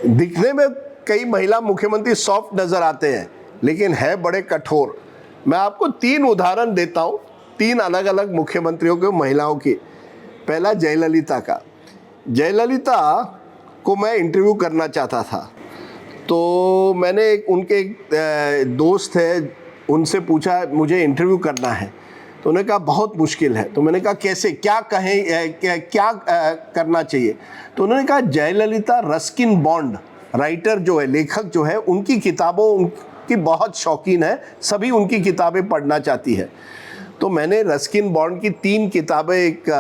दिखने में कई महिला मुख्यमंत्री सॉफ्ट नजर आते हैं, लेकिन है बड़े कठोर। मैं आपको 3 उदाहरण देता हूं, 3 अलग अलग मुख्यमंत्रियों के, महिलाओं की। पहला जयललिता का। जयललिता को मैं इंटरव्यू करना चाहता था, तो मैंने उनके एक दोस्त है, उनसे पूछा मुझे इंटरव्यू करना है। तो उन्होंने कहा बहुत मुश्किल है। तो मैंने कहा कैसे, क्या कहें, क्या करना चाहिए? तो उन्होंने कहा जयललिता रस्किन बॉन्ड राइटर जो है, लेखक जो है, उनकी किताबों उनकी बहुत शौकीन है, सभी उनकी किताबें पढ़ना चाहती है। तो मैंने रस्किन बॉन्ड की 3 किताबें एक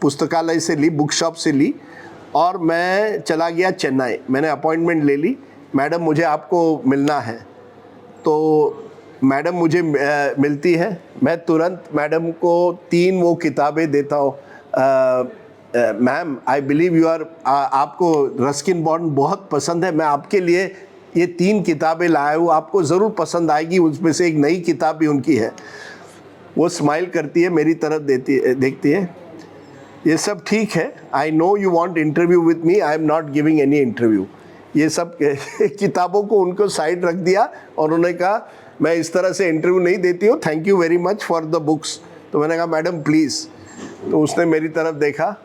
पुस्तकालय से ली, बुक शॉप से ली, और मैं चला गया चेन्नई। मैंने अपॉइंटमेंट ले ली, मैडम मुझे आपको मिलना है। तो मैडम मुझे मिलती है, मैं तुरंत मैडम को 3 वो किताबें देता हूँ। Ma'am I believe you are, आपको रस्किन बॉन्ड बहुत पसंद है, मैं आपके लिए ये 3 किताबें लाया हूँ, आपको ज़रूर पसंद आएगी। उसमें से एक नई किताब भी उनकी है। वो स्माइल करती है, मेरी तरफ देखती है, ये सब ठीक है, I know you want interview with me, I am not giving any interview. ये सब किताबों को उनको साइड रख दिया और उन्होंने कहा मैं इस तरह से इंटरव्यू नहीं देती हूँ, thank you very much for the books. तो मैंने कहा मैडम प्लीज़। तो उसने मेरी तरफ देखा,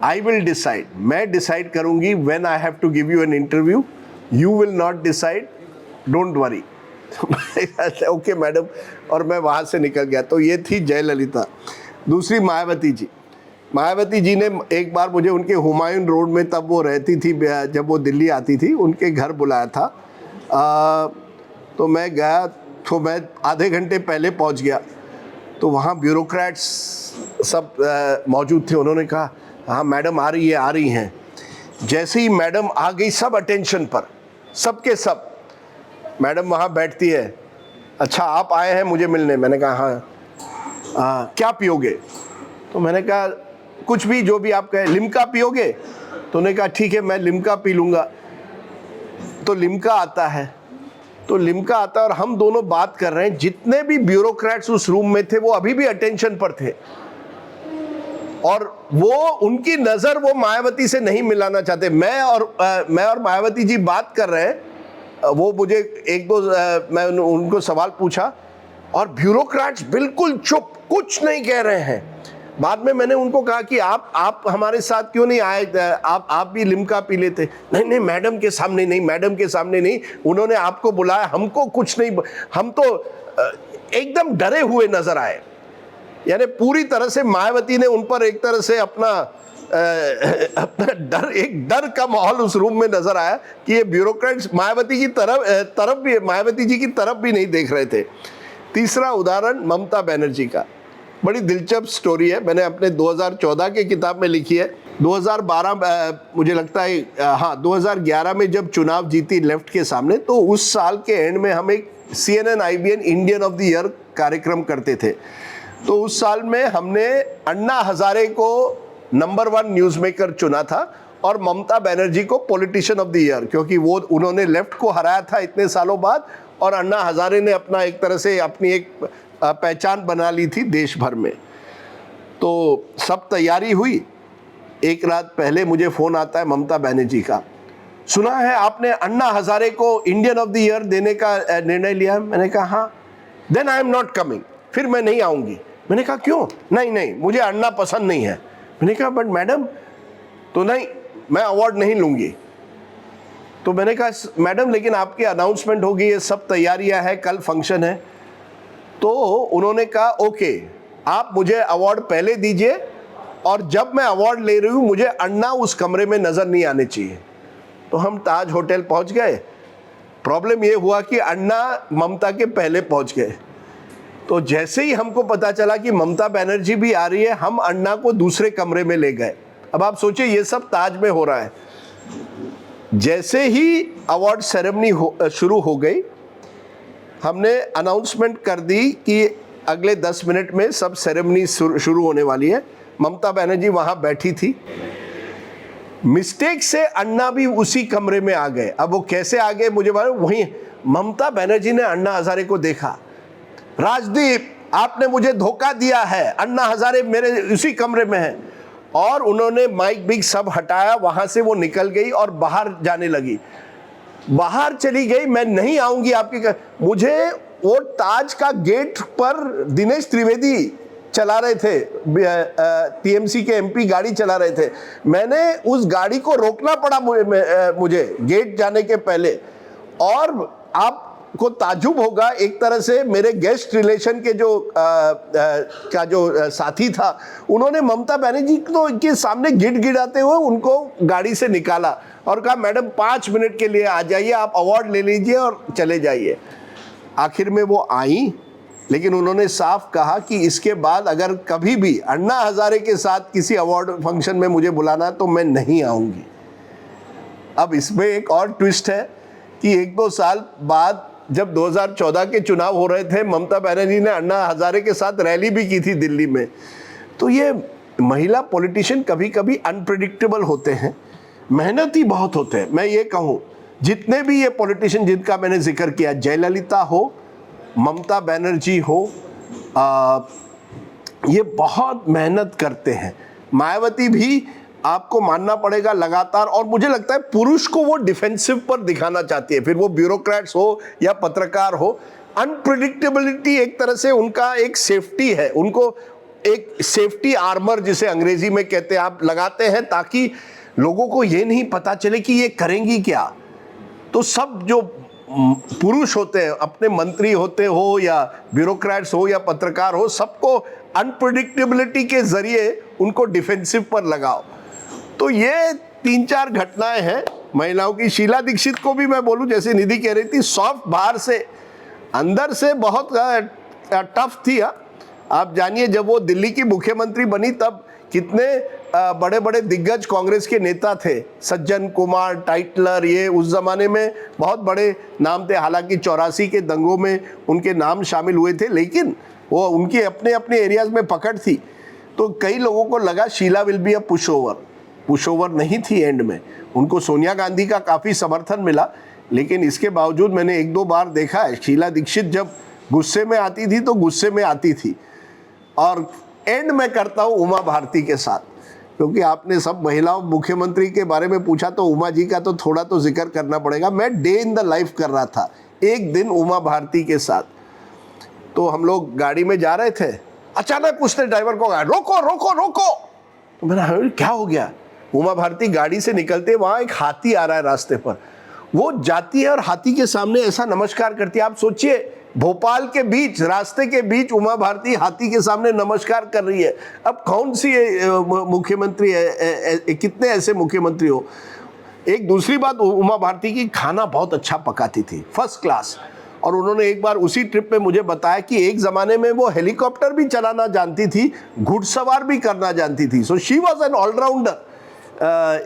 आई विल डिसाइड, मैं डिसाइड करूँगी when I have to give you an interview, you will not decide, don't worry. Okay madam, और मैं वहाँ से निकल गया। तो ये थी जयललिता। दूसरी मायावती जी। मायावती जी ने एक बार मुझे उनके हुमायूं रोड में, तब वो रहती थी, जब वो दिल्ली आती थी, उनके घर बुलाया था। तो मैं गया, तो मैं आधे घंटे पहले पहुंच गया। तो वहाँ ब्यूरोक्रेट्स सब मौजूद थे। उन्होंने कहा हाँ मैडम आ रही है, आ रही हैं। जैसे ही मैडम आ गई, सब अटेंशन पर, सबके सब। मैडम वहाँ बैठती है, अच्छा आप आए हैं मुझे मिलने? मैंने कहा हाँ। क्या पियोगे? तो मैंने कहा कुछ भी, जो भी आप कहें। लिम्का पियोगे? तो उन्होंने कहा ठीक है मैं लिम्का पी लूँगा। तो लिम्का आता है, तो लिम्का आता है और हम दोनों बात कर रहे हैं। जितने भी ब्यूरोक्रेट्स उस रूम में थे वो अभी भी अटेंशन पर थे, और वो उनकी नज़र वो मायावती से नहीं मिलाना चाहते। मैं और मायावती जी बात कर रहे हैं। वो मुझे एक दो मैं उनको सवाल पूछा और ब्यूरोक्रेट्स बिल्कुल चुप, कुछ नहीं कह रहे हैं। बाद में मैंने उनको कहा कि आप हमारे साथ क्यों नहीं आए, आप भी लिम्का पी लेते। नहीं नहीं मैडम के सामने नहीं, मैडम के सामने नहीं, उन्होंने आपको बुलाया, हमको कुछ नहीं, हम तो एकदम डरे हुए नजर आए। यानी पूरी तरह से मायावती ने उन पर एक तरह से अपना डर, एक डर का माहौल उस रूम में नजर आया कि ये ब्यूरोक्रेट्स मायावती की तरफ भी, मायावती जी की तरफ भी नहीं देख रहे थे। तीसरा उदाहरण ममता बनर्जी का, बड़ी दिलचस्प स्टोरी है। मैंने अपने 2014 के किताब में लिखी है। 2012 मुझे लगता है, हाँ 2011 में जब चुनाव जीती लेफ्ट के सामने, तो उस साल के एंड में हम एक CNN IBN Indian of the year कार्यक्रम करते थे। तो उस साल में हमने अन्ना हजारे को नंबर 1 न्यूज़ मेकर चुना था और ममता बनर्जी को पॉलिटिशियन ऑफ द ईयर, क्योंकि वो उन्होंने लेफ्ट को हराया था इतने सालों बाद, और अन्ना हजारे ने अपना एक तरह से अपनी एक पहचान बना ली थी देश भर में। तो सब तैयारी हुई। एक रात पहले मुझे फ़ोन आता है ममता बनर्जी का, सुना है आपने अन्ना हजारे को इंडियन ऑफ द ईयर देने का निर्णय लिया? मैंने कहा हाँ। Then I am not coming, फिर मैं नहीं आऊँगी। मैंने कहा क्यों? नहीं नहीं मुझे अन्ना पसंद नहीं है। मैंने कहा बट मैडम, तो नहीं मैं अवार्ड नहीं लूँगी। तो मैंने कहा मैडम लेकिन आपकी अनाउंसमेंट होगी, ये सब तैयारियां है, कल फंक्शन है। तो उन्होंने कहा ओके, आप मुझे अवार्ड पहले दीजिए, और जब मैं अवार्ड ले रही हूँ मुझे अन्ना उस कमरे में नज़र नहीं आने चाहिए। तो हम ताज होटल पहुँच गए। प्रॉब्लम ये हुआ कि अन्ना ममता के पहले पहुँच गए। तो जैसे ही हमको पता चला कि ममता बनर्जी भी आ रही है, हम अन्ना को दूसरे कमरे में ले गए। अब आप सोचिए ये सब ताज में हो रहा है। जैसे ही अवार्ड सेरेमनी शुरू हो गई, हमने अनाउंसमेंट कर दी कि अगले 10 मिनट में सब सेरेमनी शुरू होने वाली है। ममता बनर्जी वहाँ बैठी थी। मिस्टेक से अन्ना भी उसी कमरे में आ गए। अब वो कैसे आ गए मुझे मालूम, वहीं ममता बनर्जी ने अन्ना हजारे को देखा, राजदीप आपने मुझे धोखा दिया है, अन्ना हजारे मेरे उसी कमरे में है। और उन्होंने माइक बिग सब हटाया, वहां से वो निकल गई और बाहर जाने लगी, बाहर चली गई। मैं नहीं आऊंगी आपके मुझे वो ताज का गेट पर दिनेश त्रिवेदी चला रहे थे, टीएमसी के एमपी गाड़ी चला रहे थे, मैंने उस गाड़ी को रोकना पड़ा मुझे गेट जाने के पहले। और आपको ताज्जुब होगा, एक तरह से मेरे गेस्ट रिलेशन के का जो साथी था, उन्होंने ममता बनर्जी को के सामने गिड़गिड़ाते हुए उनको गाड़ी से निकाला और कहा मैडम 5 मिनट के लिए आ जाइए, आप अवार्ड ले लीजिए और चले जाइए। आखिर में वो आई, लेकिन उन्होंने साफ कहा कि इसके बाद अगर कभी भी अन्ना हजारे के साथ किसी अवार्ड फंक्शन में मुझे बुलाना तो मैं नहीं आऊंगी। अब इसमें एक और ट्विस्ट है कि 1-2 साल बाद जब 2014 के चुनाव हो रहे थे, ममता बनर्जी ने अन्ना हजारे के साथ रैली भी की थी दिल्ली में। तो ये महिला पॉलिटिशियन कभी कभी अनप्रेडिक्टेबल होते हैं, मेहनती बहुत होते हैं। मैं ये कहूँ, जितने भी ये पॉलिटिशियन जिनका मैंने जिक्र किया, जयललिता हो, ममता बनर्जी हो, ये बहुत मेहनत करते हैं। मायावती भी आपको मानना पड़ेगा लगातार, और मुझे लगता है पुरुष को वो डिफेंसिव पर दिखाना चाहती है, फिर वो ब्यूरोक्रेट्स हो या पत्रकार हो। अनप्रिडिक्टेबिलिटी एक तरह से उनका एक सेफ्टी है, उनको एक सेफ्टी आर्मर जिसे अंग्रेजी में कहते हैं आप लगाते हैं, ताकि लोगों को ये नहीं पता चले कि ये करेंगी क्या। तो सब जो पुरुष होते हैं, अपने मंत्री होते हो या ब्यूरोक्रेट्स हो या पत्रकार हो, सबको अनप्रेडिक्टेबिलिटी के जरिए उनको डिफेंसिव पर लगाओ। तो ये 3-4 घटनाएं हैं महिलाओं की। शीला दीक्षित को भी मैं बोलूं, जैसे निधि कह रही थी, सॉफ्ट बाहर से, अंदर से बहुत टफ थी। आप जानिए, जब वो दिल्ली की मुख्यमंत्री बनी तब कितने बड़े बड़े दिग्गज कांग्रेस के नेता थे, सज्जन कुमार, टाइटलर, ये उस जमाने में बहुत बड़े नाम थे। हालांकि 84 के दंगों में उनके नाम शामिल हुए थे, लेकिन वो उनके अपने अपने एरियाज में पकड़ थी। तो कई लोगों को लगा Sheila will be a pushover नहीं थी। एंड में उनको सोनिया गांधी का काफ़ी समर्थन मिला, लेकिन इसके बावजूद मैंने 1-2 बार देखा है, शीला दीक्षित जब गुस्से में आती थी तो गुस्से में आती थी। और एंड में करता हूँ उमा भारती के साथ, क्योंकि आपने सब महिलाओं मुख्यमंत्री के बारे में पूछा, तो उमा जी का तो थोड़ा तो जिक्र करना पड़ेगा। मैं डे इन द लाइफ कर रहा था एक दिन उमा भारती के साथ। तो हम लोग गाड़ी में जा रहे थे, अचानक उसने ड्राइवर को कहा रोको रोको रोको। मैंने क्या हो गया? उमा भारती गाड़ी से निकलते, वहाँ एक हाथी आ रहा है रास्ते पर, वो जाती है और हाथी के सामने ऐसा नमस्कार करती है। आप सोचिए, भोपाल के बीच, रास्ते के बीच उमा भारती हाथी के सामने नमस्कार कर रही है। अब कौन सी मुख्यमंत्री है, कितने ऐसे मुख्यमंत्री हो। एक दूसरी बात, उमा भारती की खाना बहुत अच्छा पकाती थी, फर्स्ट क्लास। और उन्होंने एक बार उसी ट्रिप पे मुझे बताया कि एक ज़माने में वो हेलीकॉप्टर भी चलाना जानती थी, घुड़सवार भी करना जानती थी। So she was an all-rounder.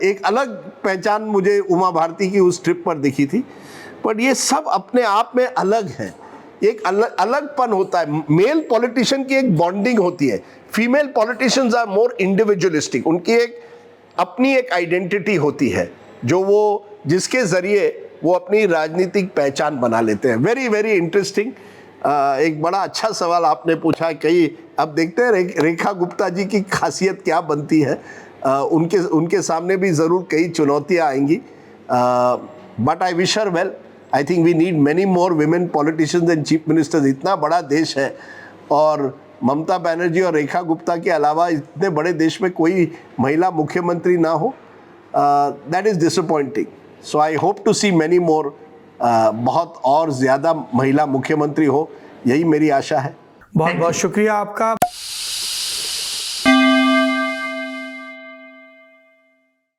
एक अलग पहचान मुझे उमा भारती की उस ट्रिप पर दिखी थी। पर ये सब अपने आप में अलग है, एक अलगपन होता है। मेल पॉलिटिशियन की एक बॉन्डिंग होती है, female politicians are more individualistic. उनकी एक अपनी एक आइडेंटिटी होती है, जो वो जिसके ज़रिए वो अपनी राजनीतिक पहचान बना लेते हैं। Very very interesting. एक बड़ा अच्छा सवाल आपने पूछा। कई अब देखते हैं रेखा गुप्ता जी की खासियत क्या बनती है। उनके सामने भी ज़रूर कई चुनौतियाँ आएंगी, but I wish her well. I think we need many more women politicians and chief ministers. इतना बड़ा देश है और ममता बनर्जी और रेखा गुप्ता के अलावा इतने बड़े देश में कोई महिला मुख्यमंत्री ना हो, that is disappointing. So I hope to see many more, बहुत और ज़्यादा महिला मुख्यमंत्री हो, यही मेरी आशा है। बहुत बहुत शुक्रिया आपका।